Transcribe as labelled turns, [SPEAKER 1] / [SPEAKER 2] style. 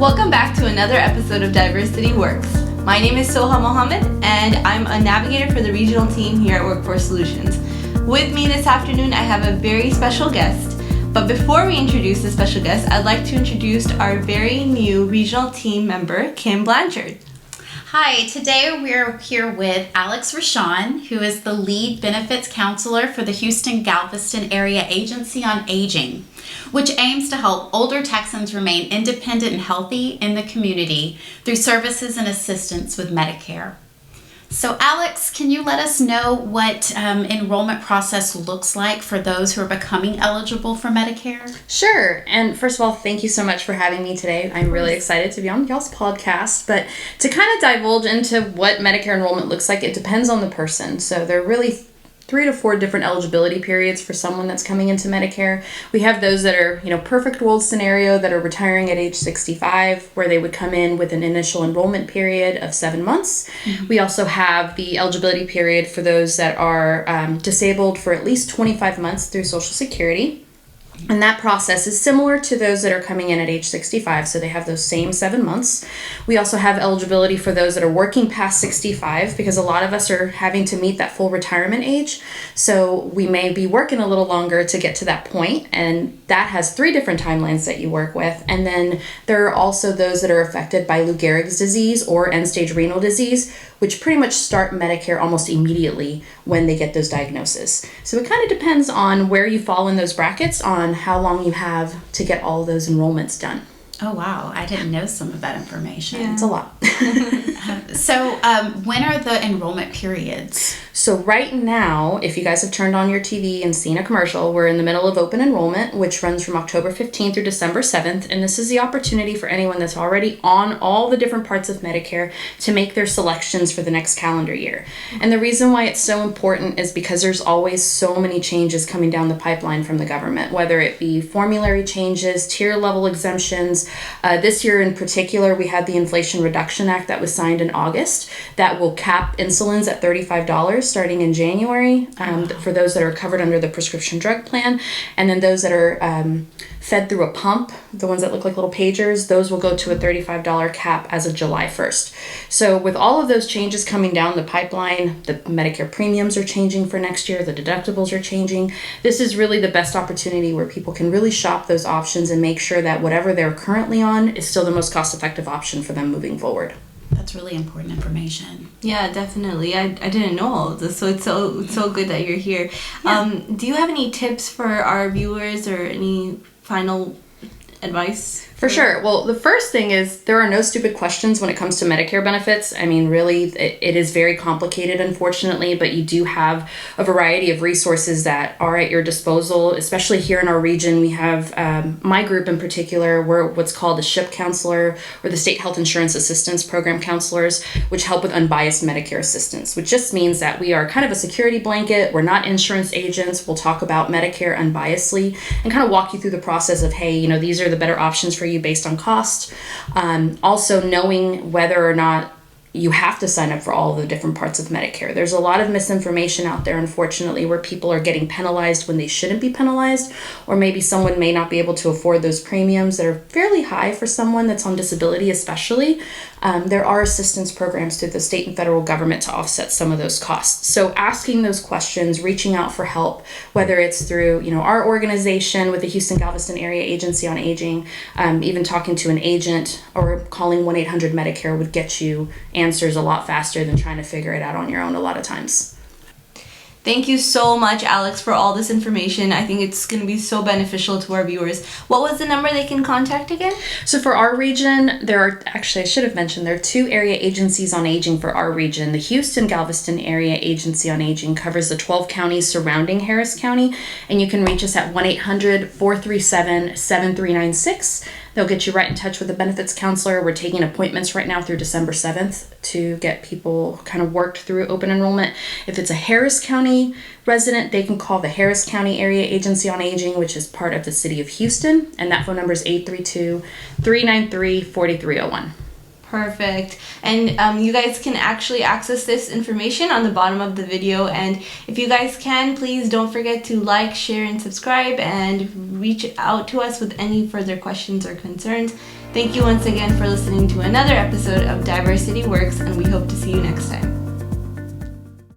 [SPEAKER 1] Welcome back to another episode of Diversity Works. My name is Soha Mohammed, and I'm a navigator for the regional team here at Workforce Solutions. With me this afternoon, I have a very special guest. But before we introduce the special guest, I'd like to introduce our very new regional team member, Kim Blanchard.
[SPEAKER 2] Hi, today we're here with Alejandria Rischan, who is the lead benefits counselor for the Houston Galveston Area Agency on Aging, which aims to help older Texans remain independent and healthy in the community through services and assistance with Medicare. So Alex, can you let us know what enrollment process looks like for those who are becoming eligible for Medicare?
[SPEAKER 3] Sure. And first of all, thank you so much for having me today. I'm really excited to be on y'all's podcast. But to kind of divulge into what Medicare enrollment looks like, it depends on the person. So there are really 3 to 4 different eligibility periods for someone that's coming into Medicare. We have those that are, perfect world scenario that are retiring at age 65, where they would come in with an initial enrollment period of 7 months. Mm-hmm. We also have the eligibility period for those that are disabled for at least 25 months through Social Security. And that process is similar to those that are coming in at age 65, so they have those same 7 months. We also have eligibility for those that are working past 65, because a lot of us are having to meet that full retirement age. So we may be working a little longer to get to that point, and that has 3 different timelines that you work with. And then there are also those that are affected by Lou Gehrig's disease or end-stage renal disease, which pretty much start Medicare almost immediately when they get those diagnoses. So it kind of depends on where you fall in those brackets on how long you have to get all those enrollments done.
[SPEAKER 2] Oh, wow. I didn't know some of that information.
[SPEAKER 3] Yeah. It's a lot.
[SPEAKER 2] So when are the enrollment periods?
[SPEAKER 3] So right now, if you guys have turned on your TV and seen a commercial, we're in the middle of open enrollment, which runs from October 15th through December 7th. And this is the opportunity for anyone that's already on all the different parts of Medicare to make their selections for the next calendar year. And the reason why it's so important is because there's always so many changes coming down the pipeline from the government, whether it be formulary changes, tier level exemptions. This year in particular, we had the Inflation Reduction Act that was signed in August that will cap insulins at $35 starting in January for those that are covered under the prescription drug plan. And then those that are fed through a pump, the ones that look like little pagers, those will go to a $35 cap as of July 1st. So with all of those changes coming down the pipeline, the Medicare premiums are changing for next year, the deductibles are changing. This is really the best opportunity where people can really shop those options and make sure that whatever they're currently on is still the most cost-effective option for them moving forward.
[SPEAKER 2] That's really important information.
[SPEAKER 1] Yeah, definitely. I didn't know all of this, so it's so good that you're here. Yeah. Do you have any tips for our viewers or any final advice?
[SPEAKER 3] For sure. Well, the first thing is there are no stupid questions when it comes to Medicare benefits. I mean, really, it is very complicated, unfortunately, but you do have a variety of resources that are at your disposal, especially here in our region. We have my group in particular, we're what's called the SHIP counselor or the State Health Insurance Assistance Program counselors, which help with unbiased Medicare assistance, which just means that we are kind of a security blanket. We're not insurance agents. We'll talk about Medicare unbiasedly and kind of walk you through the process of, hey, these are the better options for you based on cost. Also knowing whether or not you have to sign up for all of the different parts of Medicare. There's a lot of misinformation out there, unfortunately, where people are getting penalized when they shouldn't be penalized, or maybe someone may not be able to afford those premiums that are fairly high for someone that's on disability especially. There are assistance programs through the state and federal government to offset some of those costs. So asking those questions, reaching out for help, whether it's through our organization with the Houston Galveston Area Agency on Aging, even talking to an agent or calling 1-800-Medicare would get you answers a lot faster than trying to figure it out on your own a lot of times.
[SPEAKER 1] Thank you so much, Alex, for all this information. I think it's going to be so beneficial to our viewers. What was the number they can contact again?
[SPEAKER 3] So for our region, there are 2 area agencies on aging for our region. The Houston Galveston Area Agency on Aging covers the 12 counties surrounding Harris County, and you can reach us at 1-800-437-7396. They'll get you right in touch with a benefits counselor. We're taking appointments right now through December 7th to get people kind of worked through open enrollment. If it's a Harris County resident, they can call the Harris County Area Agency on Aging, which is part of the city of Houston, and that phone number is 832-393-4301.
[SPEAKER 1] Perfect. And you guys can actually access this information on the bottom of the video. And if you guys can, please don't forget to like, share, and subscribe, and reach out to us with any further questions or concerns. Thank you once again for listening to another episode of Diversity Works, and we hope to see you next time.